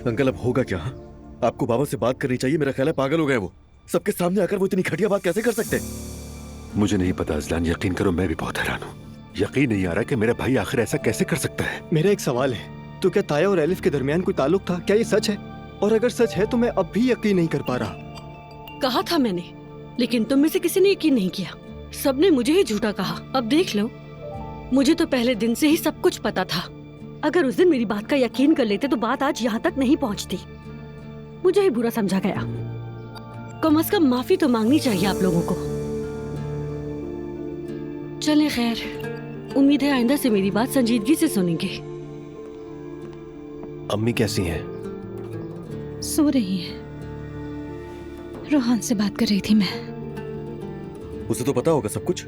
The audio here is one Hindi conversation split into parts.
अंकल अब होगा क्या? आपको बाबा से बात करनी चाहिए। मेरा ख्याल है पागल हो गए वो। सबके सामने आकर वो इतनी घटिया बात कैसे कर सकते हैं? मुझे नहीं पता अजलान, यकीन करो मैं भी बहुत हैरान हूँ। यकीन नहीं आ रहा कि मेरा भाई आखिर ऐसा कैसे कर सकता है। मेरा एक सवाल है, तो क्या ताया और एलिफ के दरमियान कोई ताल्लुक था? क्या ये सच है? और अगर सच है तो मैं अब भी यकीन नहीं कर पा रहा। कहा था मैंने, लेकिन तुम में से किसी ने यकीन नहीं किया। सबने मुझे ही झूठा कहा। अब देख लो, मुझे तो पहले दिन से ही सब कुछ पता था। अगर उस दिन मेरी बात का यकीन कर लेते तो बात आज यहाँ तक नहीं पहुँचती। मुझे ही बुरा समझा गया। कम से कम माफी तो मांगनी चाहिए आप लोगों को। चलें, खैर, उम्मीद है आइंदा से मेरी बात संजीदगी से सुनेंगे। अम्मी कैसी हैं? सो रही है। रोहान से बात कर रही थी मैं। उसे तो पता होगा सब कुछ।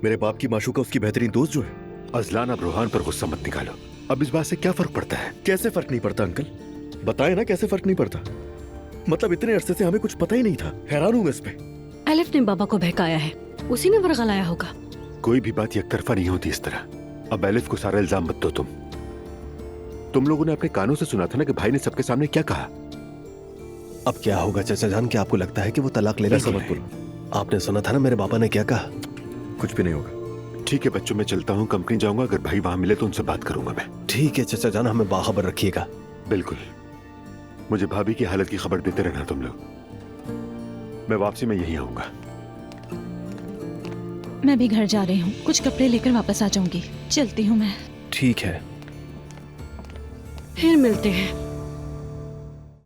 मेरे बाप की माशूका उसकी बेहतरीन दोस्त जो है। अजलान, अब रोहान पर गुस्सा मत निकालो। अब इस बात से क्या फर्क पड़ता है? कैसे फर्क नहीं पड़ता अंकल? बताए ना कैसे फर्क नहीं पड़ता। मतलब इतने अरसे से हमें कुछ पता ही नहीं था। हैरान हूँ मैं इस पे। एलिफ ने बाबा को बहकाया है, उसी ने वर्गलाया होगा। कोई भी बात एक तरफा नहीं होती इस तरह। अब एलिफ को सारा इल्जाम मत दो तुम लोगों ने अपने कानों से सुना था ना कि भाई ने सबके सामने क्या कहा। अब क्या होगा चाचा जान? क्या आपको लगता है कि वो तलाक ले ऐसा लेगी? मत बोलो। आपने सुना था ना मेरे पापा ने क्या कहा? कुछ भी नहीं होगा। ठीक है बच्चों, मैं चलता हूँ, कंपनी जाऊंगा। अगर भाई वहां मिले तो उनसे बात करूंगा मैं। ठीक है चाचा जान, हमें बाखबर रखिएगा। बिल्कुल। मुझे भाभी की हालत की खबर देते रहना तुम लोग। मैं वापसी में यहीं आऊंगा। मैं भी घर जा रही हूँ, कुछ कपड़े लेकर वापस आ जाऊंगी। चलती हूँ मैं। ठीक है। फिर मिलते हैं।